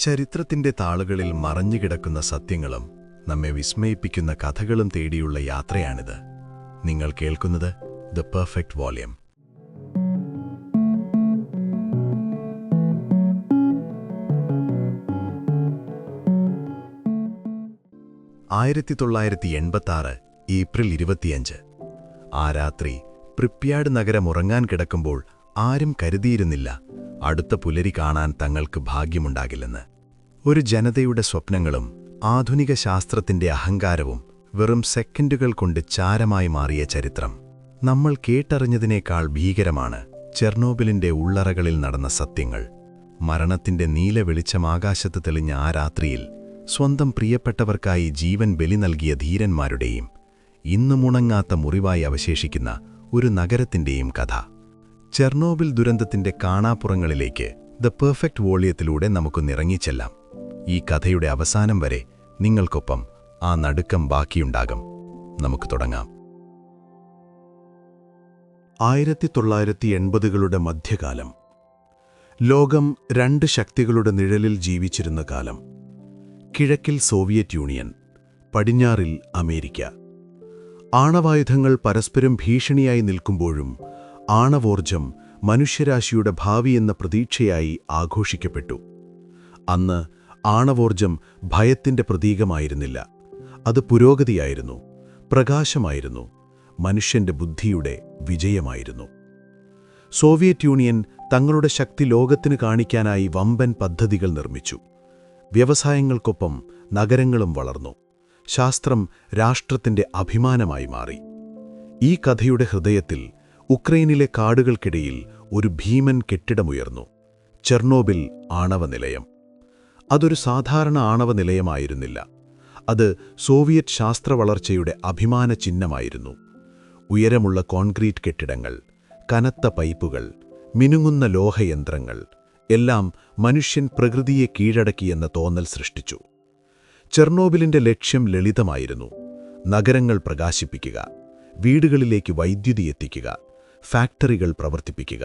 ചരിത്രത്തിന്റെ താളുകളിൽ മറഞ്ഞുകിടക്കുന്ന സത്യങ്ങളും നമ്മെ വിസ്മയിപ്പിക്കുന്ന കഥകളും തേടിയുള്ള യാത്രയാണിത്. നിങ്ങൾ കേൾക്കുന്നത് ദ പെർഫെക്റ്റ് വോളിയം. ഏപ്രിൽ 25 ആ രാത്രി പ്രിപ്യാഡ് നഗരം ഉറങ്ങാൻ കിടക്കുമ്പോൾ ആരും കരുതിയിരുന്നില്ല അടുത്ത പുലരി കാണാൻ തങ്ങൾക്ക് ഭാഗ്യമുണ്ടാകില്ലെന്ന്. ഒരു ജനതയുടെ സ്വപ്നങ്ങളും ആധുനിക ശാസ്ത്രത്തിന്റെ അഹങ്കാരവും വെറും സെക്കൻഡുകൾ കൊണ്ട് ചാരമായി മാറിയ ചരിത്രം. നമ്മൾ കേട്ടറിഞ്ഞതിനേക്കാൾ ഭീകരമാണ് ചെർണോബിലിന്റെ ഉള്ളറകളിൽ നടന്ന സത്യങ്ങൾ. മരണത്തിന്റെ നീല വെളിച്ചം ആകാശത്ത് തെളിഞ്ഞ ആ രാത്രിയിൽ സ്വന്തം പ്രിയപ്പെട്ടവർക്കായി ജീവൻ ബലി നൽകിയ ധീരന്മാരുടെയും ഇന്നുമുണങ്ങാത്ത മുറിവായി അവശേഷിക്കുന്ന ഒരു നഗരത്തിന്റെയും കഥ. ചെർണോബിൽ ദുരന്തത്തിന്റെ കാണാപ്പുറങ്ങളിലേക്ക് ദ പെർഫെക്റ്റ് വോളിയത്തിലൂടെ നമുക്കൊന്നിറങ്ങിച്ചെല്ലാം. ഈ കഥയുടെ അവസാനം വരെ നിങ്ങൾക്കൊപ്പം ആ നടുക്കം ബാക്കിയുണ്ടാകും. നമുക്ക് തുടങ്ങാം. 1980കളുടെ മധ്യകാലം. ലോകം രണ്ട് ശക്തികളുടെ നിഴലിൽ ജീവിച്ചിരുന്ന കാലം. കിഴക്കിൽ സോവിയറ്റ് യൂണിയൻ, പടിഞ്ഞാറിൽ അമേരിക്ക. ആണവായുധങ്ങൾ പരസ്പരം ഭീഷണിയായി നിൽക്കുമ്പോഴും ആണവോർജം മനുഷ്യരാശിയുടെ ഭാവിയെന്ന പ്രതീക്ഷയായി ആഘോഷിക്കപ്പെട്ടു. അന്ന് ആണവോർജം ഭയത്തിന്റെ പ്രതീകമായിരുന്നില്ല, അത് പുരോഗതിയായിരുന്നു, പ്രകാശമായിരുന്നു, മനുഷ്യന്റെ ബുദ്ധിയുടെ വിജയമായിരുന്നു. സോവിയറ്റ് യൂണിയൻ തങ്ങളുടെ ശക്തി ലോകത്തിന് കാണിക്കാനായി വമ്പൻ പദ്ധതികൾ നിർമ്മിച്ചു. വ്യവസായങ്ങൾക്കൊപ്പം നഗരങ്ങളും വളർന്നു. ശാസ്ത്രം രാഷ്ട്രത്തിന്റെ അഭിമാനമായി മാറി. ഈ കഥയുടെ ഹൃദയത്തിൽ ഉക്രൈനിലെ കാടുകൾക്കിടയിൽ ഒരു ഭീമൻ കെട്ടിടമുയർന്നു. ചെർണോബിൽ ആണവനിലയം. അതൊരു സാധാരണ ആണവനിലയമായിരുന്നില്ല. അത് സോവിയറ്റ് ശാസ്ത്രവളർച്ചയുടെ അഭിമാന ചിഹ്നമായിരുന്നു. ഉയരമുള്ള കോൺക്രീറ്റ് കെട്ടിടങ്ങൾ, കനത്ത പൈപ്പുകൾ, മിനുങ്ങുന്ന ലോഹയന്ത്രങ്ങൾ എല്ലാം മനുഷ്യൻ പ്രകൃതിയെ കീഴടക്കിയെന്ന തോന്നൽ സൃഷ്ടിച്ചു. ചെർണോബിലിന്റെ ലക്ഷ്യം ലളിതമായിരുന്നു: നഗരങ്ങൾ പ്രകാശിപ്പിക്കുക, വീടുകളിലേക്ക് വൈദ്യുതി എത്തിക്കുക, ഫാക്ടറികൾ പ്രവർത്തിപ്പിക്കുക.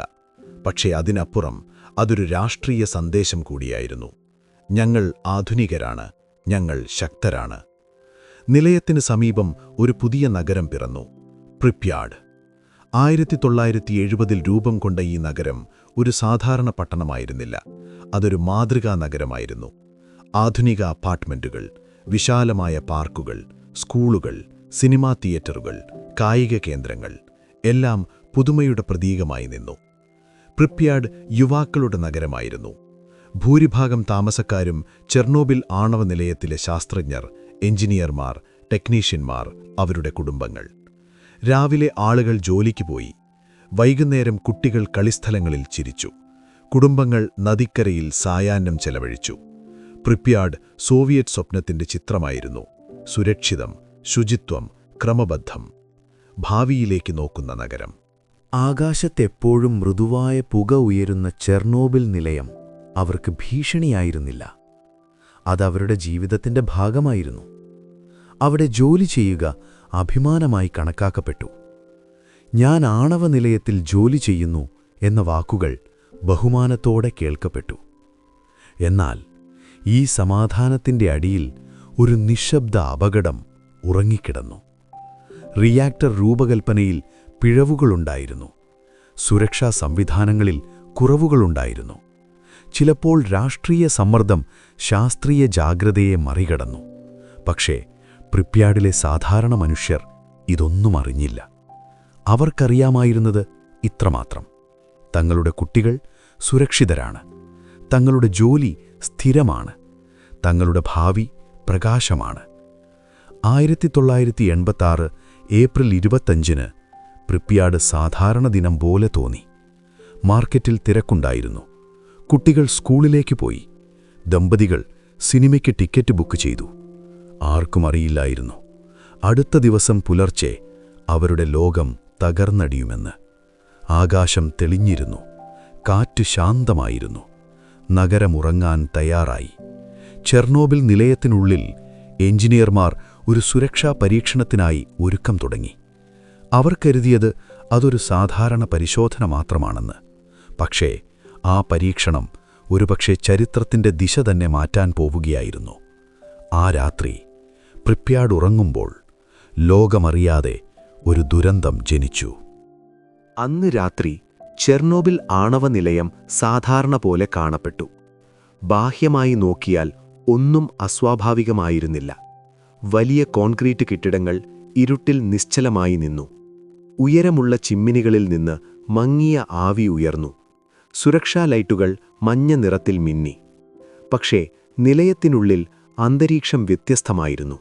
പക്ഷേ അതിനപ്പുറം അതൊരു രാഷ്ട്രീയ സന്ദേശം കൂടിയായിരുന്നു. ഞങ്ങൾ ആധുനികരാണ്, ഞങ്ങൾ ശക്തരാണ്. നിലയത്തിന് സമീപം ഒരു പുതിയ നഗരം പിറന്നു, പ്രിപ്യാഡ്. 1970 രൂപം കൊണ്ട ഈ നഗരം ഒരു സാധാരണ പട്ടണമായിരുന്നില്ല, അതൊരു മാതൃകാ നഗരമായിരുന്നു. ആധുനിക അപ്പാർട്ട്മെന്റുകൾ, വിശാലമായ പാർക്കുകൾ, സ്കൂളുകൾ, സിനിമാ തിയേറ്ററുകൾ, കായിക കേന്ദ്രങ്ങൾ എല്ലാം പുതുമയുടെ പ്രതീകമായി നിന്നു. പ്രിപ്യാഡ് യുവാക്കളുടെ നഗരമായിരുന്നു. ഭൂരിഭാഗം താമസക്കാരും ചെർണോബിൽ ആണവ നിലയത്തിലെ ശാസ്ത്രജ്ഞർ, എഞ്ചിനീയർമാർ, ടെക്നീഷ്യന്മാർ, അവരുടെ കുടുംബങ്ങൾ. രാവിലെ ആളുകൾ ജോലിക്ക് പോയി. വൈകുന്നേരം കുട്ടികൾ കളിസ്ഥലങ്ങളിൽ ചിരിച്ചു. കുടുംബങ്ങൾ നദിക്കരയിൽ സായാഹ്നം ചെലവഴിച്ചു. പ്രിപ്യാഡ് സോവിയറ്റ് സ്വപ്നത്തിന്റെ ചിത്രമായിരുന്നു. സുരക്ഷിതം, ശുചിത്വം, ക്രമബദ്ധം. ഭാവിയിലേക്ക് നോക്കുന്ന നഗരം. ആകാശത്തെപ്പോഴും മൃദുവായ പുക ഉയരുന്ന ചെർണോബിൽ നിലയം അവർക്ക് ഭീഷണിയായിരുന്നില്ല. അതവരുടെ ജീവിതത്തിന്റെ ഭാഗമായിരുന്നു. അവിടെ ജോലി ചെയ്യുക അഭിമാനമായി കണക്കാക്കപ്പെട്ടു. ഞാൻ ആണവ നിലയത്തിൽ ജോലി ചെയ്യുന്നു എന്ന വാക്കുകൾ ബഹുമാനത്തോടെ കേൾക്കപ്പെട്ടു. എന്നാൽ ഈ സമാധാനത്തിന്റെ അടിയിൽ ഒരു നിശബ്ദ അപകടം ഉറങ്ങിക്കിടന്നു. റിയാക്ടർ രൂപകൽപ്പനയിൽ പിഴവുകളുണ്ടായിരുന്നു. സുരക്ഷാ സംവിധാനങ്ങളിൽ കുറവുകളുണ്ടായിരുന്നു. ചിലപ്പോൾ രാഷ്ട്രീയ സമ്മർദ്ദം ശാസ്ത്രീയ ജാഗ്രതയെ മറികടന്നു. പക്ഷേ പ്രിപ്യാഡിലെ സാധാരണ മനുഷ്യർ ഇതൊന്നും അറിഞ്ഞില്ല. അവർക്കറിയാമായിരുന്നത് ഇത്രമാത്രം: തങ്ങളുടെ കുട്ടികൾ സുരക്ഷിതരാണ്, തങ്ങളുടെ ജോലി സ്ഥിരമാണ്, തങ്ങളുടെ ഭാവി പ്രകാശമാണ്. 1986 ഏപ്രിൽ 25 പ്രിപ്യാഡ് സാധാരണ ദിനം പോലെ തോന്നി. മാർക്കറ്റിൽ തിരക്കുണ്ടായിരുന്നു. കുട്ടികൾ സ്കൂളിലേക്ക് പോയി. ദമ്പതികൾ സിനിമയ്ക്ക് ടിക്കറ്റ് ബുക്ക് ചെയ്തു. ആർക്കും അറിയില്ലായിരുന്നു അടുത്ത ദിവസം പുലർച്ചെ അവരുടെ ലോകം തകർന്നടിയുമെന്ന്. ആകാശം തെളിഞ്ഞിരുന്നു. കാറ്റ് ശാന്തമായിരുന്നു. നഗരമുറങ്ങാൻ തയ്യാറായി. ചെർണോബിൽ നിലയത്തിനുള്ളിൽ എഞ്ചിനീയർമാർ ഒരു സുരക്ഷാ പരീക്ഷണത്തിനായി ഒരുക്കം തുടങ്ങി. അവർ കരുതിയത് അതൊരു സാധാരണ പരിശോധന മാത്രമാണെന്ന്. പക്ഷേ ആ പരീക്ഷണം ഒരുപക്ഷെ ചരിത്രത്തിന്റെ ദിശ തന്നെ മാറ്റാൻ പോവുകയായിരുന്നു. ആ രാത്രി പ്രിപ്യാഡ് ഉറങ്ങുമ്പോൾ ലോകമറിയാതെ ഒരു ദുരന്തം ജനിച്ചു. അന്ന് രാത്രി ചെർണോബിൽ ആണവ നിലയം സാധാരണ പോലെ കാണപ്പെട്ടു. ബാഹ്യമായി നോക്കിയാൽ ഒന്നും അസ്വാഭാവികമായിരുന്നില്ല. വലിയ കോൺക്രീറ്റ് കെട്ടിടങ്ങൾ ഇരുട്ടിൽ നിശ്ചലമായി നിന്നു. ഉയരമുള്ള ചിമ്മിനികളിൽ നിന്ന് മങ്ങിയ ആവി ഉയർന്നു. സുരക്ഷാ ലൈറ്റുകൾ മഞ്ഞ നിറത്തിൽ മിന്നി. പക്ഷേ നിലയത്തിനുള്ളിൽ അന്തരീക്ഷം വ്യത്യസ്തമായിരുന്നു.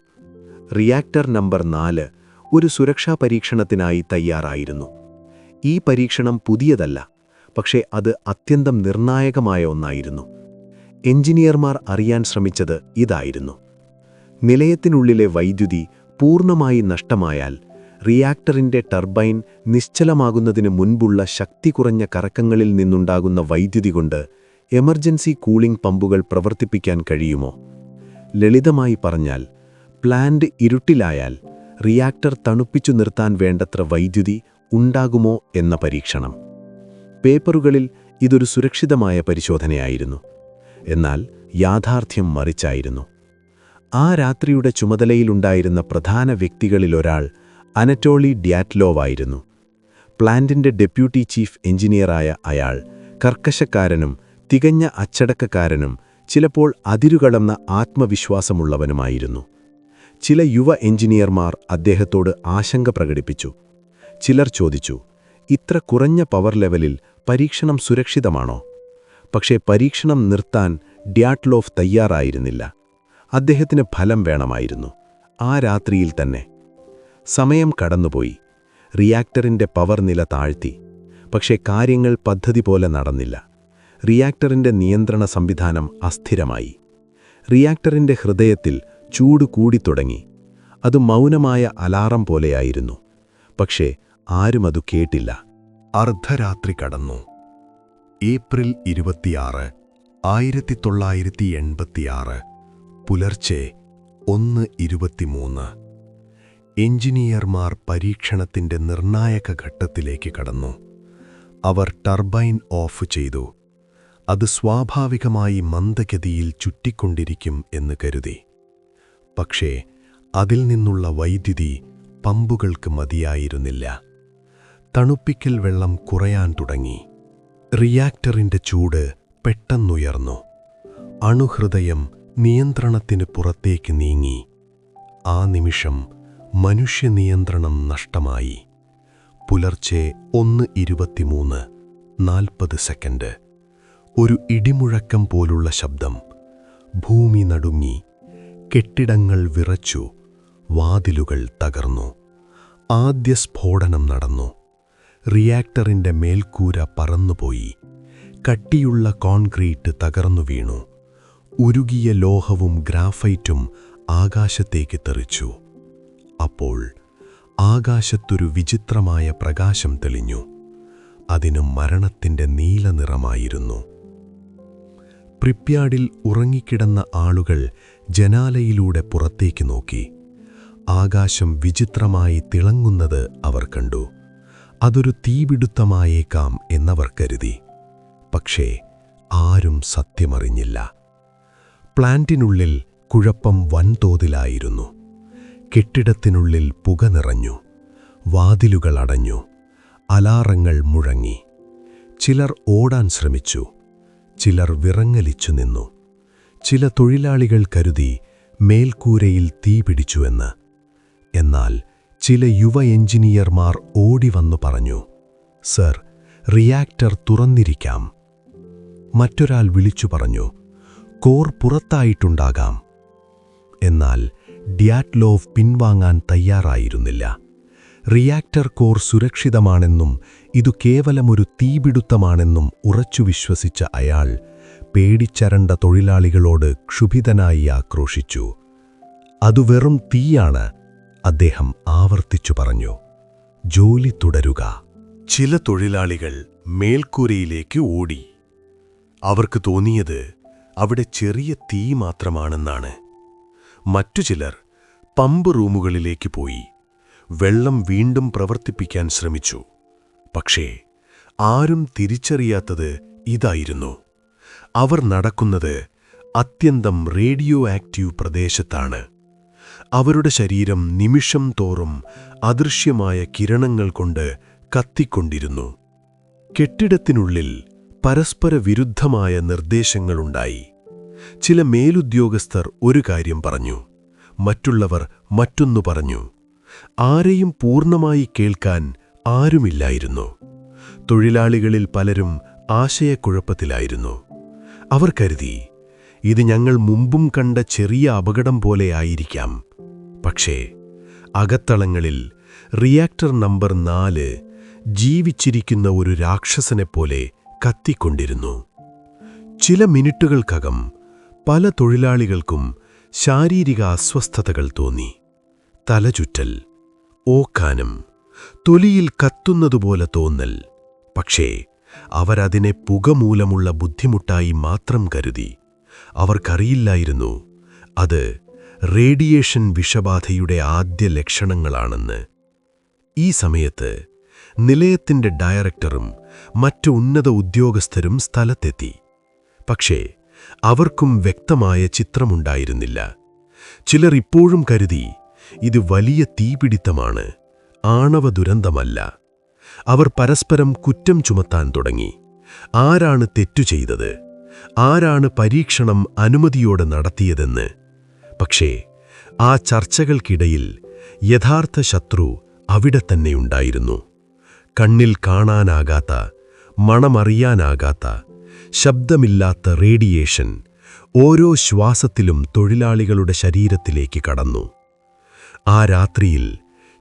റിയാക്ടർ നമ്പർ 4 ഒരു സുരക്ഷാ പരീക്ഷണത്തിനായി തയ്യാറായിരുന്നു. ഈ പരീക്ഷണം പുതിയതല്ല, പക്ഷേ അത് അത്യന്തം നിർണായകമായ ഒന്നായിരുന്നു. എഞ്ചിനീയർമാർ അറിയാൻ ശ്രമിച്ചത് ഇതായിരുന്നു: നിലയത്തിനുള്ളിലെ വൈദ്യുതി പൂർണ്ണമായി നഷ്ടമായാൽ റിയാക്ടറിന്റെ ടർബൈൻ നിശ്ചലമാകുന്നതിന് മുൻപുള്ള ശക്തി കുറഞ്ഞ കറക്കങ്ങളിൽ നിന്നുണ്ടാകുന്ന വൈദ്യുതി കൊണ്ട് എമർജൻസി കൂളിംഗ് പമ്പുകൾ പ്രവർത്തിപ്പിക്കാൻ കഴിയുമോ? ലളിതമായി പറഞ്ഞാൽ, പ്ലാന്റ് ഇരുട്ടിലായാൽ റിയാക്ടർ തണുപ്പിച്ചു നിർത്താൻ വേണ്ടത്ര വൈദ്യുതി ഉണ്ടാകുമോ എന്ന പരീക്ഷണം. പേപ്പറുകളിൽ ഇതൊരു സുരക്ഷിതമായ പരിശോധനയായിരുന്നു. എന്നാൽ യാഥാർത്ഥ്യം മറിച്ചായിരുന്നു. ആ രാത്രിയുടെ ചുമതലയിലുണ്ടായിരുന്ന പ്രധാന വ്യക്തികളിലൊരാൾ അനറ്റോളി ഡ്യാറ്റ്ലോവ് ആയിരുന്നു. പ്ലാന്റിന്റെ ഡെപ്യൂട്ടി ചീഫ് എഞ്ചിനീയറായ അയാൾ കർക്കശക്കാരനും തികഞ്ഞ അച്ചടക്കക്കാരനും ചിലപ്പോൾ അതിരുകടന്ന ആത്മവിശ്വാസമുള്ളവനുമായിരുന്നു. ചില യുവ എഞ്ചിനീയർമാർ അദ്ദേഹത്തോട് ആശങ്ക പ്രകടിപ്പിച്ചു. ചിലർ ചോദിച്ചു, ഇത്ര കുറഞ്ഞ പവർ ലെവലിൽ പരീക്ഷണം സുരക്ഷിതമാണോ? പക്ഷേ പരീക്ഷണം നിർത്താൻ ഡ്യാറ്റ്ലോവ് തയ്യാറായിരുന്നില്ല. അദ്ദേഹത്തിന് ഫലം വേണമായിരുന്നു, ആ രാത്രിയിൽ തന്നെ. സമയം കടന്നുപോയി. റിയാക്ടറിന്റെ പവർ നില താഴ്ത്തി. പക്ഷേ കാര്യങ്ങൾ പദ്ധതി പോലെ നടന്നില്ല. റിയാക്ടറിന്റെ നിയന്ത്രണ സംവിധാനം അസ്ഥിരമായി. റിയാക്ടറിന്റെ ഹൃദയത്തിൽ ചൂട് കൂടിത്തുടങ്ങി. അത് മൗനമായ അലാറം പോലെയായിരുന്നു. പക്ഷേ ആരും അത് കേട്ടില്ല. അർദ്ധരാത്രി കടന്നു. ഏപ്രിൽ 26, 1986 പുലർച്ചെ 1:23. എഞ്ചിനീയർമാർ പരീക്ഷണത്തിന്റെ നിർണായക ഘട്ടത്തിലേക്ക് കടന്നു. അവർ ടർബൈൻ ഓഫ് ചെയ്തു. അത് സ്വാഭാവികമായി മന്ദഗതിയിൽ ചുറ്റിക്കൊണ്ടിരിക്കും എന്ന് കരുതി. പക്ഷേ അതിൽ നിന്നുള്ള വൈദ്യുതി പമ്പുകൾക്ക് മതിയായിരുന്നില്ല. തണുപ്പിക്കൽ വെള്ളം കുറയാൻ തുടങ്ങി. റിയാക്ടറിന്റെ ചൂട് പെട്ടെന്നുയർന്നു. അണുഹൃദയം നിയന്ത്രണത്തിന് പുറത്തേക്ക് നീങ്ങി. ആ നിമിഷം മനുഷ്യനിയന്ത്രണം നഷ്ടമായി. പുലർച്ചെ 1:23, 40 സെക്കൻഡ്. ഒരു ഇടിമുഴക്കം പോലുള്ള ശബ്ദം. ഭൂമി നടുങ്ങി. കെട്ടിടങ്ങൾ വിറച്ചു. വാതിലുകൾ തകർന്നു. ആദ്യ സ്ഫോടനം നടന്നു. റിയാക്ടറിന്റെ മേൽക്കൂര പറന്നുപോയി. കട്ടിയുള്ള കോൺക്രീറ്റ് തകർന്നു വീണു. ഉരുകിയ ലോഹവും ഗ്രാഫൈറ്റും ആകാശത്തേക്ക് തെറിച്ചു. അപ്പോൾ ആകാശത്തൊരു വിചിത്രമായ പ്രകാശം തെളിഞ്ഞു. അതിന് മരണത്തിന്റെ നീലനിറമായിരുന്നു. പ്രിപ്യാഡിൽ ഉറങ്ങിക്കിടന്ന ആളുകൾ ജനാലയിലൂടെ പുറത്തേക്ക് നോക്കി. ആകാശം വിചിത്രമായി തിളങ്ങുന്നത് അവർ കണ്ടു. അതൊരു തീപിടുത്തമായേക്കാം എന്നവർ കരുതി. പക്ഷേ ആരും സത്യമറിഞ്ഞില്ല. പ്ലാന്റിനുള്ളിൽ കുഴപ്പം വൻതോതിലായിരുന്നു. കെട്ടിടത്തിനുള്ളിൽ പുക നിറഞ്ഞു. വാതിലുകൾ അടഞ്ഞു. അലാറങ്ങൾ മുഴങ്ങി. ചിലർ ഓടാൻ ശ്രമിച്ചു. ചിലർ വിറങ്ങലിച്ചു നിന്നു. ചില തൊഴിലാളികൾ കരുതി മേൽക്കൂരയിൽ തീ പിടിച്ചുവെന്ന്. എന്നാൽ ചില യുവ എഞ്ചിനീയർമാർ ഓടിവന്നു പറഞ്ഞു, സർ, റിയാക്ടർ തുറന്നിരിക്കാം. മറ്റൊരാൾ വിളിച്ചു പറഞ്ഞു, കോർ പുറത്തായിട്ടുണ്ടാകാം. എന്നാൽ ഡ്യാറ്റ്ലോവ് പിൻവാങ്ങാൻ തയ്യാറായിരുന്നില്ല. റിയാക്ടർ കോർ സുരക്ഷിതമാണെന്നും ഇതു കേവലമൊരു തീപിടുത്തമാണെന്നും ഉറച്ചു വിശ്വസിച്ച അയാൾ പേടിച്ചരണ്ട തൊഴിലാളികളോട് ക്ഷുഭിതനായി ആക്രോശിച്ചു. അതു വെറും തീയാണ്, അദ്ദേഹം ആവർത്തിച്ചു പറഞ്ഞു. ജോലി തുടരുക. ചില തൊഴിലാളികൾ മേൽക്കൂരയിലേക്ക് ഓടി. അവർക്ക് തോന്നിയത് അവിടെ ചെറിയ തീ മാത്രമാണെന്നാണ്. മറ്റു ചിലർ പമ്പ് റൂമുകളിലേക്ക് പോയി. വെള്ളം വീണ്ടും പ്രവർത്തിപ്പിക്കാൻ ശ്രമിച്ചു. പക്ഷേ ആരും തിരിച്ചറിയാത്തത് ഇതായിരുന്നു: അവർ നടക്കുന്നത് അത്യന്തം റേഡിയോ ആക്റ്റീവ് പ്രദേശത്താണ്. അവരുടെ ശരീരം നിമിഷം തോറും അദൃശ്യമായ കിരണങ്ങൾ കൊണ്ട് കത്തിക്കൊണ്ടിരുന്നു. കെട്ടിടത്തിനുള്ളിൽ പരസ്പര വിരുദ്ധമായ നിർദ്ദേശങ്ങളുണ്ടായി. ചില മേലുദ്യോഗസ്ഥർ ഒരു കാര്യം പറഞ്ഞു, മറ്റുള്ളവർ മറ്റൊന്നു പറഞ്ഞു. ആരെയും പൂർണ്ണമായി കേൾക്കാൻ ആരുമില്ലായിരുന്നു. തൊഴിലാളികളിൽ പലരും ആശയക്കുഴപ്പത്തിലായിരുന്നു. അവർ കരുതി, ഇത് ഞങ്ങൾ മുമ്പും കണ്ട ചെറിയ അപകടം പോലെ ആയിരിക്കാം. പക്ഷേ അകത്തളങ്ങളിൽ റിയാക്ടർ നമ്പർ 4 ജീവിച്ചിരിക്കുന്ന ഒരു രാക്ഷസനെപ്പോലെ കത്തിക്കൊണ്ടിരുന്നു. ചില മിനിറ്റുകൾക്കകം പല തൊഴിലാളികൾക്കും ശാരീരിക അസ്വസ്ഥതകൾ തോന്നി. തലചുറ്റൽ, ഓക്കാനം, തൊലിയിൽ കത്തുന്നതുപോലെ തോന്നൽ. പക്ഷേ അവരതിനെ പുക മൂലമുള്ള ബുദ്ധിമുട്ടായി മാത്രം കരുതി. അവർക്കറിയില്ലായിരുന്നു അത് റേഡിയേഷൻ വിഷബാധയുടെ ആദ്യ ലക്ഷണങ്ങളാണെന്ന്. ഈ സമയത്ത് നിലയത്തിന്റെ ഡയറക്ടറും മറ്റ് ഉന്നത ഉദ്യോഗസ്ഥരും സ്ഥലത്തെത്തി. പക്ഷേ അവർക്കും വ്യക്തമായ ചിത്രമുണ്ടായിരുന്നില്ല. ചിലർ ഇപ്പോഴും കരുതി ഇത് വലിയ തീപിടിത്തമാണ്, ആണവ ദുരന്തമല്ല. അവർ പരസ്പരം കുറ്റം ചുമത്താൻ തുടങ്ങി. ആരാണ് തെറ്റു ചെയ്തത്? ആരാണ് പരീക്ഷണം അനുമതിയോടെ നടത്തിയതെന്ന്? പക്ഷേ ആ ചർച്ചകൾക്കിടയിൽ യഥാർത്ഥ ശത്രു അവിടെ തന്നെയുണ്ടായിരുന്നു. കണ്ണിൽ കാണാനാകാത്ത, മണമറിയാനാകാത്ത, ശബ്ദമില്ലാത്ത റേഡിയേഷൻ ഓരോ ശ്വാസത്തിലും തൊഴിലാളികളുടെ ശരീരത്തിലേക്ക് കടന്നു. ആ രാത്രിയിൽ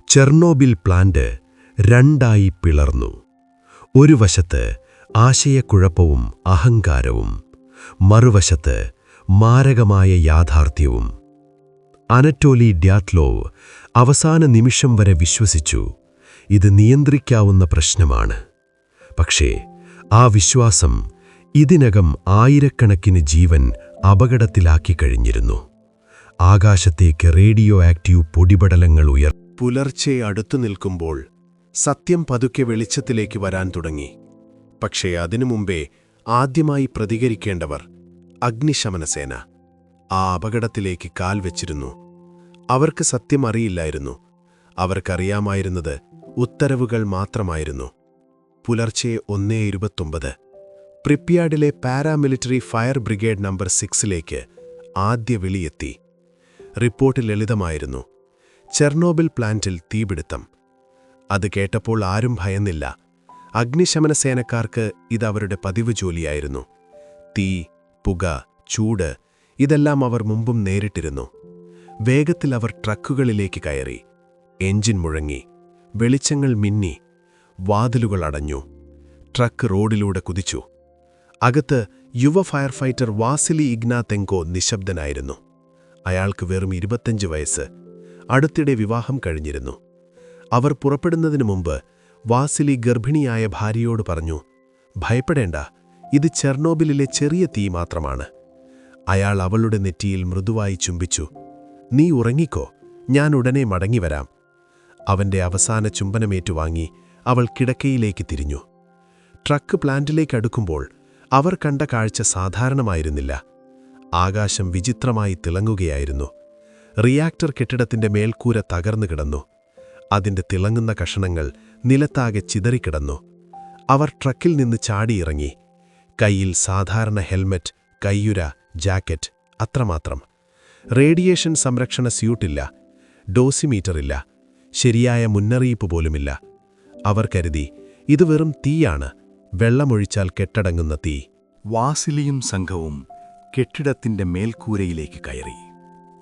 ചെർണോബിൽ പ്ലാന്റ് 2ആയി പിളർന്നു. ഒരു വശത്ത് ആശയക്കുഴപ്പവും അഹങ്കാരവും, മറുവശത്ത് മാരകമായ യാഥാർത്ഥ്യവും. അനറ്റോലി ഡ്യാത്ലോവ് അവസാന നിമിഷം വരെ വിശ്വസിച്ചു, ഇത് നിയന്ത്രിക്കാവുന്ന പ്രശ്നമാണ്. പക്ഷേ ആ വിശ്വാസം ഇതിനകം ആയിരക്കണക്കിന് ജീവൻ അപകടത്തിലാക്കി കഴിഞ്ഞിരുന്നു. ആകാശത്തേക്ക് റേഡിയോ ആക്റ്റീവ് പൊടിപടലങ്ങൾ പുലർച്ചെ അടുത്തു നിൽക്കുമ്പോൾ സത്യം പതുക്കെ വെളിച്ചത്തിലേക്ക് വരാൻ തുടങ്ങി. പക്ഷേ അതിനു മുമ്പേ ആദ്യമായി പ്രതികരിക്കേണ്ടവർ അഗ്നിശമനസേന ആ അപകടത്തിലേക്ക് കാൽ വെച്ചിരുന്നു. അവർക്ക് സത്യം അറിയില്ലായിരുന്നു. അവർക്കറിയാമായിരുന്നത് ഉത്തരവുകൾ മാത്രമായിരുന്നു. പുലർച്ചെ 1:29 പ്രിപ്യാഡിലെ പാരാമിലിറ്ററി ഫയർ ബ്രിഗേഡ് നമ്പർ 6ലേക്ക് ആദ്യ വിളിയെത്തി. റിപ്പോർട്ട് ലളിതമായിരുന്നു: ചെർണോബിൽ പ്ലാന്റിൽ തീപിടുത്തം. അത് കേട്ടപ്പോൾ ആരും ഭയന്നില്ല. അഗ്നിശമനസേനക്കാർക്ക് ഇതവരുടെ പതിവ് ജോലിയായിരുന്നു. തീ, പുക, ചൂട് ഇതെല്ലാം അവർ മുമ്പും നേരിട്ടിരുന്നു. വേഗത്തിൽ അവർ ട്രക്കുകളിലേക്ക് കയറി. എഞ്ചിൻ മുഴങ്ങി, വെളിച്ചങ്ങൾ മിന്നി, വാതിലുകൾ അടഞ്ഞു. ട്രക്ക് റോഡിലൂടെ കുതിച്ചു. അകത്ത് യുവ ഫയർ ഫൈറ്റർ വാസിലി ഇഗ്നാതെങ്കോ നിശബ്ദനായിരുന്നു. അയാൾക്ക് വെറും 25 വയസ്സ്. അടുത്തിടെ വിവാഹം കഴിഞ്ഞിരുന്നു. അവർ പുറപ്പെടുന്നതിനു മുമ്പ് വാസിലി ഗർഭിണിയായ ഭാര്യയോട് പറഞ്ഞു, ഭയപ്പെടേണ്ട, ഇത് ചെർണോബിലിലെ ചെറിയ തീ മാത്രമാണ്. അയാൾ അവളുടെ നെറ്റിയിൽ മൃദുവായി ചുംബിച്ചു. നീ ഉറങ്ങിക്കോ, ഞാൻ ഉടനെ മടങ്ങിവരാം. അവന്റെ അവസാന ചുംബനമേറ്റുവാങ്ങി അവൾ കിടക്കയിലേക്ക് തിരിഞ്ഞു. ട്രക്ക് പ്ലാന്റിലേക്ക് അടുക്കുമ്പോൾ അവർ കണ്ട കാഴ്ച സാധാരണമായിരുന്നില്ല. ആകാശം വിചിത്രമായി തിളങ്ങുകയായിരുന്നു. റിയാക്ടർ കെട്ടിടത്തിന്റെ മേൽക്കൂര തകർന്നു കിടന്നു. അതിന്റെ തിളങ്ങുന്ന കഷണങ്ങൾ നിലത്താകെ ചിതറിക്കിടന്നു. അവർ ട്രക്കിൽ നിന്ന് ചാടിയിറങ്ങി. കയ്യിൽ സാധാരണ ഹെൽമറ്റ്, കയ്യുര, ജാക്കറ്റ്, അത്രമാത്രം. റേഡിയേഷൻ സംരക്ഷണ സ്യൂട്ടില്ല, ഡോസിമീറ്ററില്ല, ശരിയായ മുന്നറിയിപ്പ് പോലുമില്ല. അവർ കരുതി ഇത് വെറും തീയാണ്, വെള്ളമൊഴിച്ചാൽ കെട്ടടങ്ങുന്ന തീ. വാസിലിയും സംഘവും കെട്ടിടത്തിന്റെ മേൽക്കൂരയിലേക്ക് കയറി.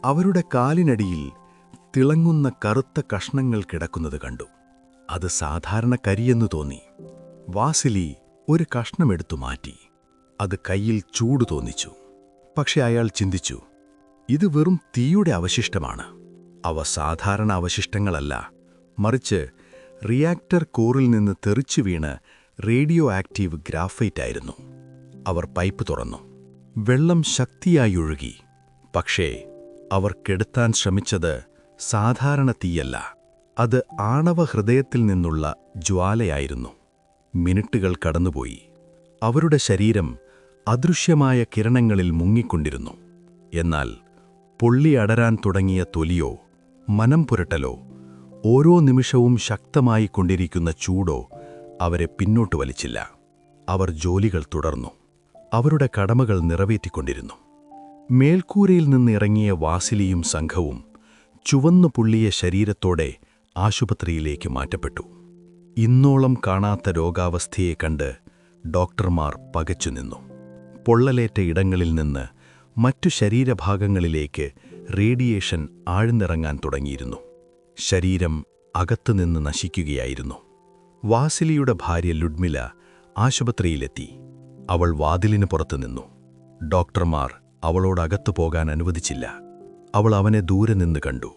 അവരുടെ കാലിനടിയിൽ തിളങ്ങുന്ന കറുത്ത കഷ്ണങ്ങൾ കിടക്കുന്നത് കണ്ടു. അത് സാധാരണ കരിയെന്നു തോന്നി. വാസിലി ഒരു കഷ്ണമെടുത്തു മാറ്റി. അത് കയ്യിൽ ചൂട് തോന്നിച്ചു. പക്ഷെ അയാൾ ചിന്തിച്ചു, ഇത് വെറും തീയുടെ അവശിഷ്ടമാണ്. അവ സാധാരണ അവശിഷ്ടങ്ങളല്ല, മറിച്ച് റിയാക്ടർ കോറിൽ നിന്ന് തെറിച്ചു വീണ് റേഡിയോ ആക്റ്റീവ് ഗ്രാഫൈറ്റ് ആയിരുന്നു. അവർ പൈപ്പ് തുറന്നു. വെള്ളം ശക്തിയായി ഒഴുകി. പക്ഷേ അവർ കെടുത്താൻ ശ്രമിച്ചത് സാധാരണ തീയല്ല, അത് ആണവ ഹൃദയത്തിൽ നിന്നുള്ള ജ്വാലയായിരുന്നു. മിനിറ്റുകൾ കടന്നുപോയി. അവരുടെ ശരീരം അദൃശ്യമായ കിരണങ്ങളിൽ മുങ്ങിക്കൊണ്ടിരുന്നു. എന്നാൽ പൊള്ളി അടരാൻ തുടങ്ങിയ തൊലിയോ മനം പുരട്ടലോ ഓരോ നിമിഷവും ശക്തമായി കൊണ്ടിരിക്കുന്ന ചൂടോ അവരെ പിന്നോട്ട് വലിച്ചില്ല. അവർ ജോലികൾ തുടർന്നു. അവരുടെ കടമകൾ നിറവേറ്റിക്കൊണ്ടിരുന്നു. മേൽക്കൂരയിൽ നിന്ന് ഇറങ്ങിയ വാസിലിയും സംഘവും ചുവന്നു പുള്ളിയ ശരീരത്തോടെ ആശുപത്രിയിലേക്ക് മാറ്റപ്പെട്ടു. ഇന്നോളം കാണാത്ത രോഗാവസ്ഥയെ കണ്ട് ഡോക്ടർമാർ പകച്ചുനിന്നു. പൊള്ളലേറ്റ ഇടങ്ങളിൽ നിന്ന് മറ്റു ശരീരഭാഗങ്ങളിലേക്ക് റേഡിയേഷൻ ആഴ്ന്നിറങ്ങാൻ തുടങ്ങിയിരുന്നു. ശരീരം അകത്തുനിന്ന് നശിക്കുകയായിരുന്നു. വാസിലിയുടെ ഭാര്യ ലുഡ്മില ആശുപത്രിയിലെത്തി. അവൾ വാതിലിന് പുറത്തു നിന്നു. ഡോക്ടർമാർ അവളോടകത്തു പോകാൻ അനുവദിച്ചില്ല. അവൾ അവനെ ദൂരെ നിന്ന് കണ്ടു.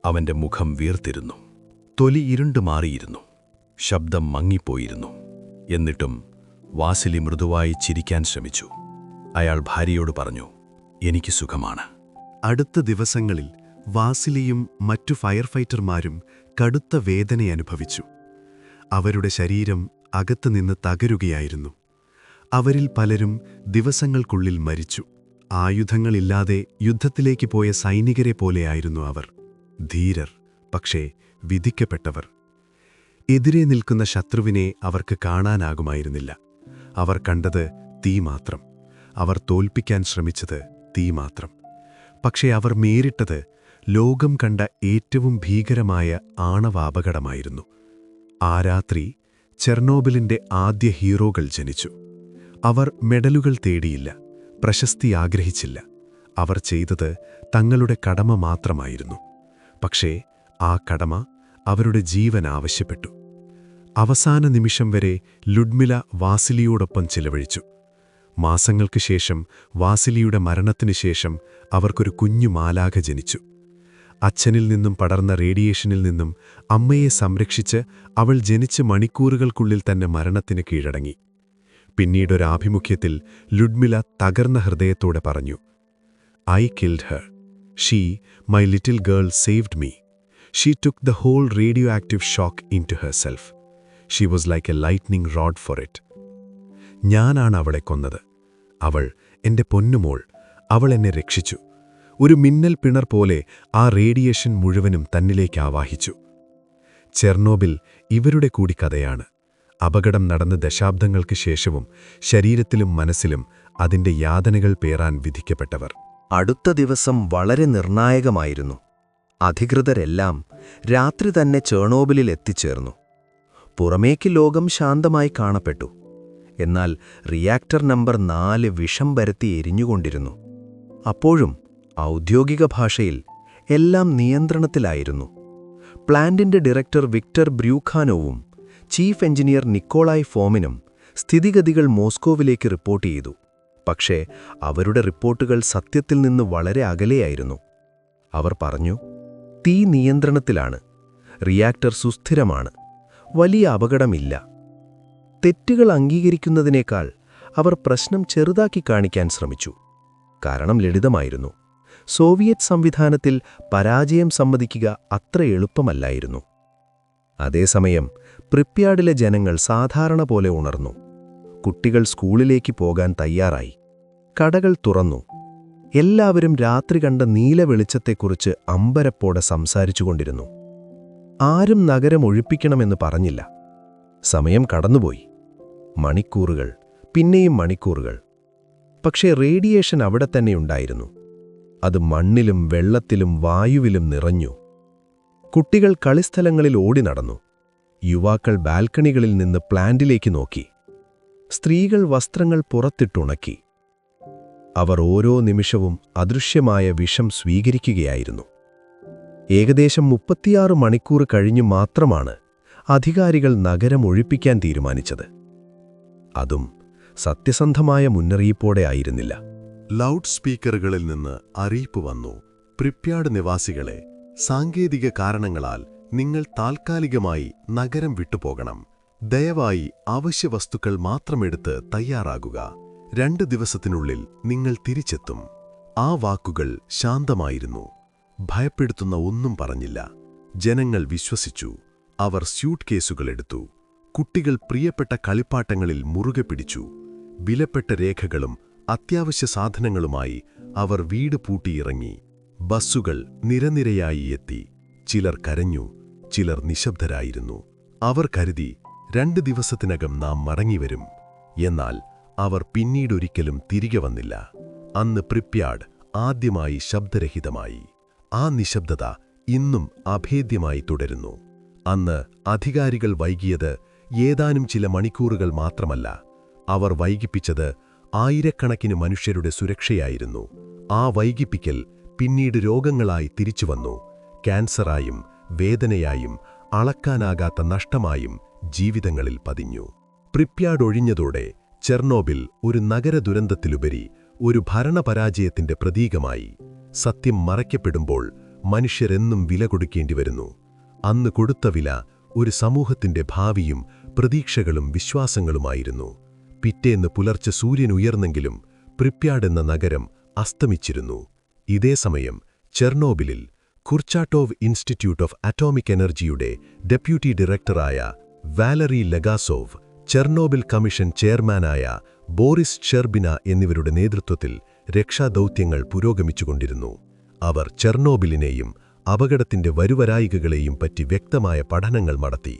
അവന്റെ മുഖം വീർത്തിരുന്നു. തൊലി ഇരുണ്ടു മാറിയിരുന്നു. ശബ്ദം മങ്ങിപ്പോയിരുന്നു. എന്നിട്ടും വാസിലി മൃദുവായി ചിരിക്കാൻ ശ്രമിച്ചു. അയാൾ ഭാര്യയോട് പറഞ്ഞു, "എനിക്ക് സുഖമാണ്." അടുത്ത ദിവസങ്ങളിൽ വാസിലിയും മറ്റു ഫയർഫൈറ്റർമാരും കടുത്ത വേദനയനുഭവിച്ചു. അവരുടെ ശരീരം അകത്തുനിന്ന് തകരുകയായിരുന്നു. അവരിൽ പലരും ദിവസങ്ങൾക്കുള്ളിൽ മരിച്ചു. ആയുധങ്ങളില്ലാതെ യുദ്ധത്തിലേക്ക് പോയ സൈനികരെ പോലെയായിരുന്നു അവർ. ധീരർ, പക്ഷേ വിധിക്കപ്പെട്ടവർ. എതിരെ നിൽക്കുന്ന ശത്രുവിനെ അവർക്ക് കാണാനാകുമായിരുന്നില്ല. അവർ കണ്ടത് തീ മാത്രം. അവർ തോൽപ്പിക്കാൻ ശ്രമിച്ചത് തീ മാത്രം. പക്ഷേ അവർ നേരിട്ടത് ലോകം കണ്ട ഏറ്റവും ഭീകരമായ ആണവാപകടമായിരുന്നു. ആ രാത്രി ചെർണോബിലിന്റെ ആദ്യ ഹീറോകൾ ജനിച്ചു. അവർ മെഡലുകൾ തേടിയില്ല, പ്രശസ്തി ആഗ്രഹിച്ചില്ല. അവർ ചെയ്തത് തങ്ങളുടെ കടമ മാത്രമായിരുന്നു. പക്ഷേ ആ കടമ അവരുടെ ജീവൻ ആവശ്യപ്പെട്ടു. അവസാന നിമിഷം വരെ ലുഡ്മില വാസിലിയോടൊപ്പം ചിലവഴിച്ചു. മാസങ്ങൾക്ക് ശേഷം, വാസിലിയുടെ മരണത്തിനു ശേഷം, അവർക്കൊരു കുഞ്ഞു മാലാഖ ജനിച്ചു. അച്ഛനിൽ നിന്നും പടർന്ന റേഡിയേഷനിൽ നിന്നും അമ്മയെ സംരക്ഷിച്ച് അവൾ ജനിച്ച് മണിക്കൂറുകൾക്കുള്ളിൽ തന്നെ മരണത്തിന് കീഴടങ്ങി. പിന്നീടൊരാഭിമുഖ്യത്തിൽ ലുഡ്മില തകർന്ന ഹൃദയത്തോടെ പറഞ്ഞു, "I killed her. She, my little girl, saved me. She took the whole radioactive shock into herself. She was like a lightning rod for it." ഞാനാണ് അവളെ കൊന്നത്. അവൾ, എന്റെ പൊന്നുമോൾ, അവൾ എന്നെ രക്ഷിച്ചു. ഒരു മിന്നൽ പിണർ പോലെ ആ റേഡിയേഷൻ മുഴുവനും തന്നിലേക്ക് ആവാഹിച്ചു. ചെർണോബിൽ ഇവരുടെ കൂടി കഥയാണ്. അപകടം നടന്ന ദശാബ്ദങ്ങൾക്ക് ശേഷവും ശരീരത്തിലും മനസ്സിലും അതിന്റെ യാതനകൾ പേറാൻ വിധിക്കപ്പെട്ടവർ. അടുത്ത ദിവസം വളരെ നിർണായകമായിരുന്നു. അധികൃതരെല്ലാം രാത്രി തന്നെ ചെർണോബിലിൽ എത്തിച്ചേർന്നു. പുറമേക്ക് ലോകം ശാന്തമായി കാണപ്പെട്ടു. എന്നാൽ റിയാക്ടർ നമ്പർ 4 വിഷം പരത്തി എരിഞ്ഞുകൊണ്ടിരുന്നു. അപ്പോഴും ഔദ്യോഗിക ഭാഷയിൽ എല്ലാം നിയന്ത്രണത്തിലായിരുന്നു. പ്ലാന്റിന്റെ ഡയറക്ടർ വിക്ടർ ബ്രൂഖാനോവും ചീഫ് എഞ്ചിനീയർ നിക്കോളായ് ഫോമിനും സ്ഥിതിഗതികൾ മോസ്കോവിലേക്ക് റിപ്പോർട്ട് ചെയ്തു. പക്ഷേ അവരുടെ റിപ്പോർട്ടുകൾ സത്യത്തിൽ നിന്ന് വളരെ അകലെയായിരുന്നു. അവർ പറഞ്ഞു, തീ നിയന്ത്രണത്തിലാണ്, റിയാക്ടർ സുസ്ഥിരമാണ്, വലിയ അപകടമില്ല. തെറ്റുകൾ അംഗീകരിക്കുന്നതിനേക്കാൾ അവർ പ്രശ്നം ചെറുതാക്കി കാണിക്കാൻ ശ്രമിച്ചു. കാരണം ലളിതമായിരുന്നു. സോവിയറ്റ് സംവിധാനത്തിൽ പരാജയം സമ്മതിക്കുക അത്ര എളുപ്പമല്ലായിരുന്നു. അതേസമയം പ്രിപ്യാഡിലെ ജനങ്ങൾ സാധാരണ പോലെ ഉണർന്നു. കുട്ടികൾ സ്കൂളിലേക്ക് പോകാൻ തയ്യാറായി. കടകൾ തുറന്നു. എല്ലാവരും രാത്രി കണ്ട നീല വെളിച്ചത്തെക്കുറിച്ച് അമ്പരപ്പോടെ സംസാരിച്ചുകൊണ്ടിരുന്നു. ആരും നഗരം ഒഴിപ്പിക്കണമെന്ന് പറഞ്ഞില്ല. സമയം കടന്നുപോയി. മണിക്കൂറുകൾ, പിന്നെയും മണിക്കൂറുകൾ. പക്ഷേ റേഡിയേഷൻ അവിടെ തന്നെയുണ്ടായിരുന്നു. അത് മണ്ണിലും വെള്ളത്തിലും വായുവിലും നിറഞ്ഞു. കുട്ടികൾ കളിസ്ഥലങ്ങളിൽ ഓടി നടന്നു. യുവാക്കൾ ബാൽക്കണികളിൽ നിന്ന് പ്ലാന്റിലേക്ക് നോക്കി. സ്ത്രീകൾ വസ്ത്രങ്ങൾ പുറത്തിട്ടുണക്കി. അവർ ഓരോ നിമിഷവും അദൃശ്യമായ വിഷം സ്വീകരിക്കുകയായിരുന്നു. ഏകദേശം 36 മണിക്കൂർ കഴിഞ്ഞു മാത്രമാണ് അധികാരികൾ നഗരം ഒഴിപ്പിക്കാൻ തീരുമാനിച്ചത്. അതും സത്യസന്ധമായ മുന്നറിയിപ്പോടെ ആയിരുന്നില്ല. ലൗഡ് സ്പീക്കറുകളിൽ നിന്ന് അറിയിപ്പ് വന്നു, പ്രിപ്യാഡ് നിവാസികളെ, സാങ്കേതിക കാരണങ്ങളാൽ നിങ്ങൾ താൽക്കാലികമായി നഗരം വിട്ടുപോകണം. ദയവായി അവശ്യവസ്തുക്കൾ മാത്രമെടുത്ത് തയ്യാറാകുക. 2 ദിവസത്തിനുള്ളിൽ നിങ്ങൾ തിരിച്ചെത്തും. ആ വാക്കുകൾ ശാന്തമായിരുന്നു. ഭയപ്പെടുത്തുന്ന ഒന്നും പറഞ്ഞില്ല. ജനങ്ങൾ വിശ്വസിച്ചു. അവർ സ്യൂട്ട് കേസുകളെടുത്തു. കുട്ടികൾ പ്രിയപ്പെട്ട കളിപ്പാട്ടങ്ങളിൽ മുറുകെ പിടിച്ചു. വിലപ്പെട്ട രേഖകളും അത്യാവശ്യ സാധനങ്ങളുമായി അവർ വീട് പൂട്ടിയിറങ്ങി. ബസ്സുകൾ നിരനിരയായി എത്തി. ചിലർ കരഞ്ഞു, ചിലർ നിശബ്ദരായിരുന്നു. അവർ കരുതി 2 ദിവസത്തിനകം നാം മടങ്ങിവരും. എന്നാൽ അവർ പിന്നീടൊരിക്കലും തിരികെ വന്നില്ല. അന്ന് പ്രിപ്യാഡ് ആദ്യമായി ശബ്ദരഹിതമായി. ആ നിശബ്ദത ഇന്നും അഭേദ്യമായി തുടരുന്നു. അന്ന് അധികാരികൾ വൈകിയത് ഏതാനും ചില മണിക്കൂറുകൾ മാത്രമല്ല, അവർ വൈകിപ്പിച്ചത് ആയിരക്കണക്കിന് മനുഷ്യരുടെ സുരക്ഷയായിരുന്നു. ആ വൈകിപ്പിക്കൽ പിന്നീട് രോഗങ്ങളായി തിരിച്ചുവന്നു. ക്യാൻസറായും വേദനയായും അളക്കാനാകാത്ത നഷ്ടമായും ജീവിതങ്ങളിൽ പതിഞ്ഞു. പ്രിപ്യാഡ് ഒഴിഞ്ഞതോടെ ചെർണോബിൽ ഒരു നഗര ദുരന്തത്തിലുപരി ഒരു ഭരണപരാജയത്തിന്റെ പ്രതീകമായി. സത്യം മറയ്ക്കപ്പെടുമ്പോൾ മനുഷ്യരെന്നും വില കൊടുക്കേണ്ടിവരുന്നു. അന്ന് കൊടുത്ത വില ഒരു സമൂഹത്തിന്റെ ഭാവിയും പ്രതീക്ഷകളും വിശ്വാസങ്ങളുമായിരുന്നു. പിറ്റേന്ന് പുലർച്ചെ സൂര്യൻ ഉയർന്നെങ്കിലും പ്രിപ്യാഡ് എന്ന നഗരം അസ്തമിച്ചിരുന്നു. ഇതേസമയം ചെർണോബിലിൽ കുർച്ചാട്ടോവ് ഇൻസ്റ്റിറ്റ്യൂട്ട് ഓഫ് അറ്റോമിക് എനർജിയുടെ ഡെപ്യൂട്ടി ഡയറക്ടറായ വാലറി ലഗാസോവ്, ചെർണോബിൽ കമ്മീഷൻ ചെയർമാനായ ബോറിസ് ഷെർബിന എന്നിവരുടെ നേതൃത്വത്തിൽ രക്ഷാദൗത്യങ്ങൾ പുരോഗമിച്ചുകൊണ്ടിരുന്നു. അവർ ചെർണോബിലിനെയും അപകടത്തിന്റെ വരുവരായികകളെയും പറ്റി വ്യക്തമായ പഠനങ്ങൾ നടത്തി.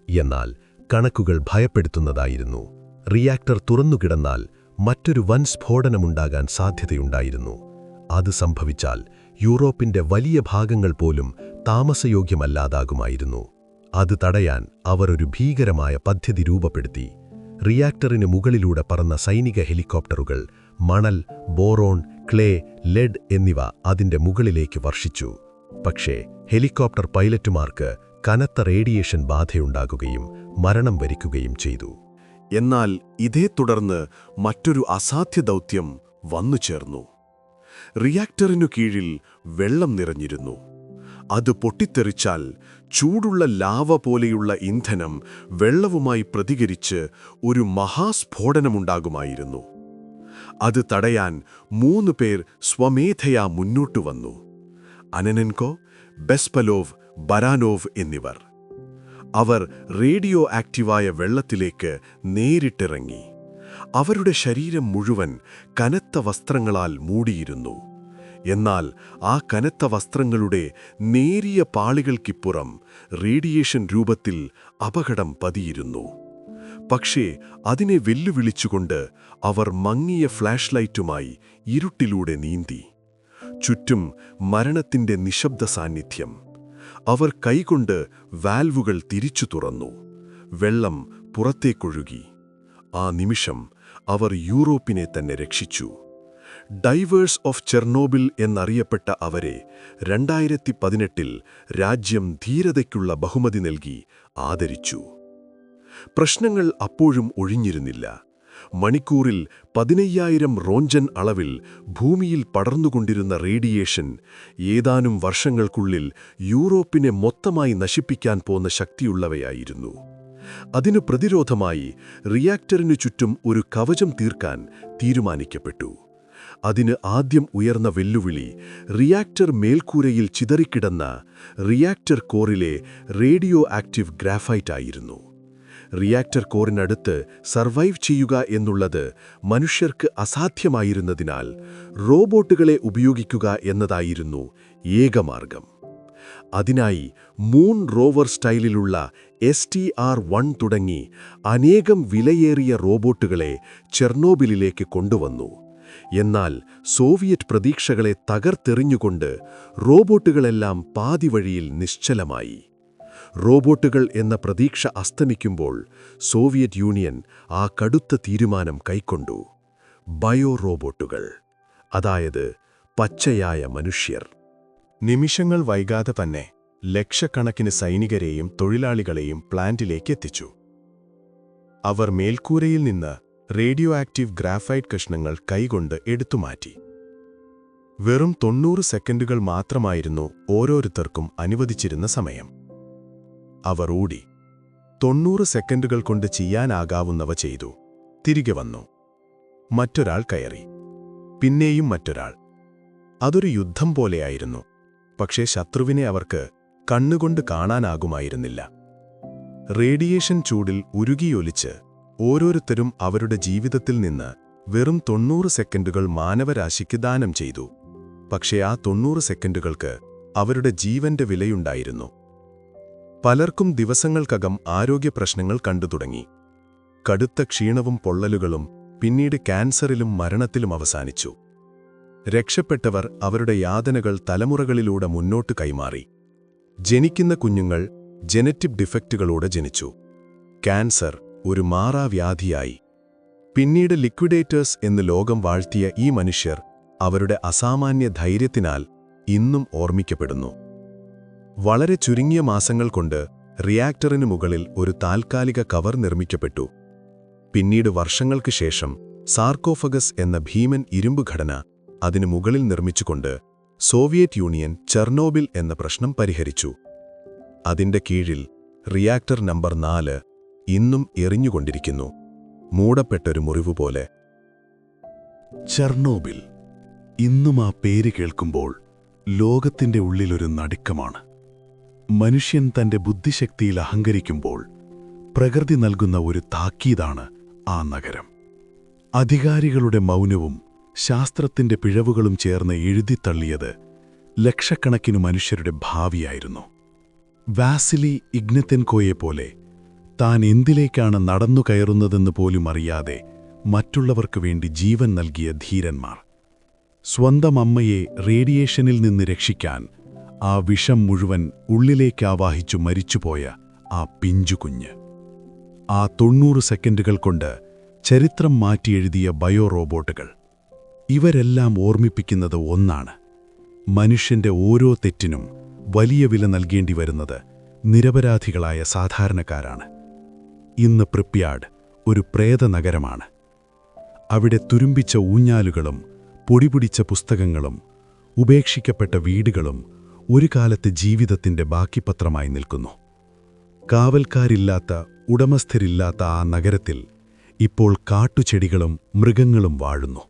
എന്നാൽ കണക്കുകൾ ഭയപ്പെടുത്തുന്നതായിരുന്നു. റിയാക്ടർ തുറന്നുകിടന്നാൽ മറ്റൊരു വൻ സ്ഫോടനമുണ്ടാകാൻ സാധ്യതയുണ്ടായിരുന്നു. അത് സംഭവിച്ചാൽ യൂറോപ്പിന്റെ വലിയ ഭാഗങ്ങൾ പോലും താമസയോഗ്യമല്ലാതാകുമായിരുന്നു. അത് തടയാൻ അവർ ഒരു ഭീകരമായ പദ്ധതി രൂപപ്പെടുത്തി. റിയാക്ടറിന് മുകളിലൂടെ പറന്ന സൈനിക ഹെലികോപ്റ്ററുകൾ മണൽ, ബോറോൺ, ക്ലേ, ലെഡ് എന്നിവ അതിന്റെ മുകളിലേക്ക് വർഷിച്ചു. പക്ഷേ ഹെലികോപ്റ്റർ പൈലറ്റുമാർക്ക് കനത്ത റേഡിയേഷൻ ബാധയുണ്ടാകുകയും മരണം വരിക്കുകയും ചെയ്തു. എന്നാൽ ഇതേ തുടർന്ന് മറ്റൊരു അസാധ്യ ദൗത്യം വന്നുചേർന്നു. റിയാക്ടറിനു കീഴിൽ വെള്ളം നിറഞ്ഞിരുന്നു. അത് പൊട്ടിത്തെറിച്ചാൽ ചൂടുള്ള ലാവ പോലെയുള്ള ഇന്ധനം വെള്ളവുമായി പ്രതികരിച്ച് ഒരു മഹാസ്ഫോടനമുണ്ടാകുമായിരുന്നു. അത് തടയാൻ 3 പേർ സ്വമേധയാ മുന്നോട്ടു വന്നു: അനനെൻകോ, ബെസ്പലോവ്, ബരാനോവ് എന്നിവർ. അവർ റേഡിയോ ആക്റ്റീവായ വെള്ളത്തിലേക്ക് നേരിട്ടിറങ്ങി. അവരുടെ ശരീരം മുഴുവൻ കനത്ത വസ്ത്രങ്ങളാൽ മൂടിയിരുന്നു. എന്നാൽ ആ കനത്ത വസ്ത്രങ്ങളുടെ നേരിയ പാളികൾക്കിപ്പുറം റേഡിയേഷൻ രൂപത്തിൽ അപകടം പതിയിരുന്നു. പക്ഷേ അതിനെ വെല്ലുവിളിച്ചുകൊണ്ട് അവർ മങ്ങിയ ഫ്ലാഷ് ലൈറ്റുമായി ഇരുട്ടിലൂടെ നീന്തി. ചുറ്റും മരണത്തിന്റെ നിശബ്ദ സാന്നിധ്യം. അവർ കൈകൊണ്ട് വാൽവുകൾ തിരിച്ചു തുറന്നു. വെള്ളം പുറത്തേക്കൊഴുകി. ആ നിമിഷം അവർ യൂറോപ്പിനെ തന്നെ രക്ഷിച്ചു. ഡൈവേഴ്സ് ഓഫ് ചെർണോബിൽ എന്നറിയപ്പെട്ട അവരെ 2018 രാജ്യം ധീരതയ്ക്കുള്ള ബഹുമതി നൽകി ആദരിച്ചു. പ്രശ്നങ്ങൾ അപ്പോഴും ഒഴിഞ്ഞിരുന്നില്ല. മണിക്കൂറിൽ 15,000 റോഞ്ചൻ അളവിൽ ഭൂമിയിൽ പടർന്നുകൊണ്ടിരുന്ന റേഡിയേഷൻ ഏതാനും വർഷങ്ങൾക്കുള്ളിൽ യൂറോപ്പിനെ മൊത്തമായി നശിപ്പിക്കാൻ പോന്ന ശക്തിയുള്ളവയായിരുന്നു. അതിനു പ്രതിരോധമായി റിയാക്ടറിനു ചുറ്റും ഒരു കവചം തീർക്കാൻ തീരുമാനിക്കപ്പെട്ടു. അതിന് ആദ്യം ഉയർന്ന വെല്ലുവിളി റിയാക്ടർ മേൽക്കൂരയിൽ ചിതറിക്കിടന്ന റിയാക്ടർ കോറിലെ റേഡിയോ ആക്റ്റീവ് ഗ്രാഫൈറ്റ് ആയിരുന്നു. റിയാക്ടർ കോറിനടുത്ത് സർവൈവ് ചെയ്യുക എന്നുള്ളത് മനുഷ്യർക്ക് അസാധ്യമായിരുന്നതിനാൽ റോബോട്ടുകളെ ഉപയോഗിക്കുക എന്നതായിരുന്നു ഏകമാർഗം. അതിനായി മൂൺ റോവർ സ്റ്റൈലിലുള്ള STR-1 തുടങ്ങി അനേകം വിലയേറിയ റോബോട്ടുകളെ ചെർണോബിലിലേക്ക് കൊണ്ടുവന്നു. എന്നാൽ സോവിയറ്റ് പ്രതീക്ഷകളെ തകർത്തെറിഞ്ഞുകൊണ്ട് റോബോട്ടുകളെല്ലാം പാതിവഴിയിൽ നിശ്ചലമായി. റോബോട്ടുകൾ എന്ന പ്രതീക്ഷ അസ്തമിക്കുമ്പോൾ സോവിയറ്റ് യൂണിയൻ ആ കടുത്ത തീരുമാനം കൈക്കൊണ്ടു. ബയോ റോബോട്ടുകൾ, അതായത് പച്ചയായ മനുഷ്യർ. നിമിഷങ്ങൾ വൈകാതെ തന്നെ ലക്ഷക്കണക്കിന് സൈനികരെയും തൊഴിലാളികളെയും പ്ലാന്റിലേക്ക് എത്തിച്ചു. അവർ മേൽക്കൂരയിൽ നിന്ന് റേഡിയോ ആക്റ്റീവ് ഗ്രാഫൈറ്റ് കഷ്ണങ്ങൾ കൈകൊണ്ട് എടുത്തുമാറ്റി. വെറും 90 സെക്കൻഡുകൾ മാത്രമായിരുന്നു ഓരോരുത്തർക്കും അനുവദിച്ചിരുന്ന സമയം. അവർ ഓടി. 90 സെക്കൻഡുകൾ കൊണ്ട് ചെയ്യാനാകാവുന്നവ ചെയ്തു. തിരികെ വന്നു. മറ്റൊരാൾ കയറി. പിന്നെയും മറ്റൊരാൾ. അതൊരു യുദ്ധം പോലെയായിരുന്നു. പക്ഷേ ശത്രുവിനെ അവർക്ക് കണ്ണുകൊണ്ട് കാണാനാകുമായിരുന്നില്ല. റേഡിയേഷൻ ചൂടിൽ ഉരുകിയൊലിച്ച് ഓരോരുത്തരും അവരുടെ ജീവിതത്തിൽ നിന്ന് വെറും 90 സെക്കൻഡുകൾ മാനവരാശിക്ക് ദാനം ചെയ്തു. പക്ഷേ ആ 90 സെക്കൻഡുകൾക്ക് അവരുടെ ജീവന്റെ വിലയുണ്ടായിരുന്നു. പലർക്കും ദിവസങ്ങൾക്കകം ആരോഗ്യപ്രശ്നങ്ങൾ കണ്ടുതുടങ്ങി. കടുത്ത ക്ഷീണവും പൊള്ളലുകളും പിന്നീട് ക്യാൻസറിലും മരണത്തിലും അവസാനിച്ചു. രക്ഷപ്പെട്ടവർ അവരുടെ യാതനകൾ തലമുറകളിലൂടെ മുന്നോട്ട് കൈമാറി. ജനിക്കുന്ന കുഞ്ഞുങ്ങൾ ജനറ്റിക് ഡിഫക്റ്റുകളോടെ ജനിച്ചു. ക്യാൻസർ ഒരു മാറാവ്യാധിയായി. പിന്നീട് ലിക്വിഡേറ്റേഴ്സ് എന്ന് ലോകം വാഴ്ത്തിയ ഈ മനുഷ്യർ അവരുടെ അസാമാന്യ ധൈര്യത്തിനാൽ ഇന്നും ഓർമ്മിക്കപ്പെടുന്നു. വളരെ ചുരുങ്ങിയ മാസങ്ങൾ കൊണ്ട് റിയാക്ടറിനു മുകളിൽ ഒരു താൽക്കാലിക കവർ നിർമ്മിക്കപ്പെട്ടു. പിന്നീട് വർഷങ്ങൾക്ക് ശേഷം സാർക്കോഫഗസ് എന്ന ഭീമൻ ഇരുമ്പ് ഘടന അതിനു മുകളിൽ നിർമ്മിച്ചുകൊണ്ട് സോവിയറ്റ് യൂണിയൻ ചെർണോബിൽ എന്ന പ്രശ്നം പരിഹരിച്ചു. അതിന്റെ കീഴിൽ റിയാക്ടർ നമ്പർ 4 ഇന്നും എറിഞ്ഞുകൊണ്ടിരിക്കുന്നു, മൂടപ്പെട്ടൊരു മുറിവുപോലെ. ചെർണോബിൽ ഇന്നും ആ പേര് കേൾക്കുമ്പോൾ ലോകത്തിന്റെ ഉള്ളിലൊരു നടുക്കമാണ്. മനുഷ്യൻ തന്റെ ബുദ്ധിശക്തിയിൽ അഹങ്കരിക്കുമ്പോൾ പ്രകൃതി നൽകുന്ന ഒരു താക്കീതാണ് ആ നഗരം. അധികാരികളുടെ മൗനവും ശാസ്ത്രത്തിന്റെ പിഴവുകളും ചേർന്ന് എഴുതിത്തള്ളിയത് ലക്ഷക്കണക്കിനു മനുഷ്യരുടെ ഭാവിയായിരുന്നു. വാസിലി ഇഗ്നത്തെൻകോയെപ്പോലെ താൻ എന്തിലേക്കാണ് നടന്നു കയറുന്നതെന്ന് പോലും അറിയാതെ മറ്റുള്ളവർക്കു വേണ്ടി ജീവൻ നൽകിയ ധീരന്മാർ. സ്വന്തം അമ്മയെ റേഡിയേഷനിൽ നിന്ന് രക്ഷിക്കാൻ ആ വിഷം മുഴുവൻ ഉള്ളിലേക്കാവാഹിച്ചു മരിച്ചുപോയ ആ പിഞ്ചുകുഞ്ഞ്. ആ 90 സെക്കൻഡുകൾ കൊണ്ട് ചരിത്രം മാറ്റിയെഴുതിയ ബയോ റോബോട്ടുകൾ. ഇവരെല്ലാം ഓർമ്മിപ്പിക്കുന്നത് ഒന്നാണ്: മനുഷ്യന്റെ ഓരോ തെറ്റിനും വലിയ വില നൽകേണ്ടി വരുന്നത് നിരപരാധികളായ സാധാരണക്കാരാണ്. ഇന്ന് പ്രിപ്യാഡ് ഒരു പ്രേതനഗരമാണ്. അവിടെ തുരുമ്പിച്ച ഊഞ്ഞാലുകളും പൊടിപിടിച്ച പുസ്തകങ്ങളും ഉപേക്ഷിക്കപ്പെട്ട വീടുകളും ഒരു കാലത്ത് ജീവിതത്തിന്റെ ബാക്കിപത്രമായി നിൽക്കുന്നു. കാവൽക്കാരില്ലാത്ത, ഉടമസ്ഥരില്ലാത്ത ആ നഗരത്തിൽ ഇപ്പോൾ കാട്ടുചെടികളും മൃഗങ്ങളും വാഴുന്നു.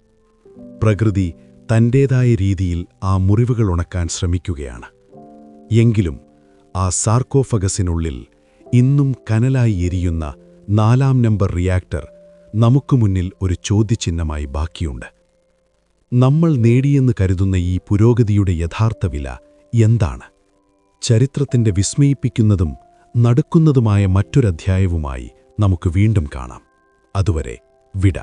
പ്രകൃതി തന്റേതായ രീതിയിൽ ആ മുറിവുകൾ ഉണക്കാൻ ശ്രമിക്കുകയാണ്. എങ്കിലും ആ സാർക്കോഫഗസിനുള്ളിൽ ഇന്നും കനലായി എരിയുന്ന 4-ാം നമ്പർ റിയാക്ടർ നമുക്ക് മുന്നിൽ ഒരു ചോദ്യചിഹ്നമായി ബാക്കിയുണ്ട്. നമ്മൾ നേടിയെന്ന് കരുതുന്ന ഈ പുരോഗതിയുടെ യഥാർത്ഥ വില എന്താണ്? ചരിത്രത്തിന്റെ വിസ്മയിപ്പിക്കുന്നതും നടുക്കുന്നതുമായ മറ്റൊരധ്യായവുമായി നമുക്ക് വീണ്ടും കാണാം. അതുവരെ വിട.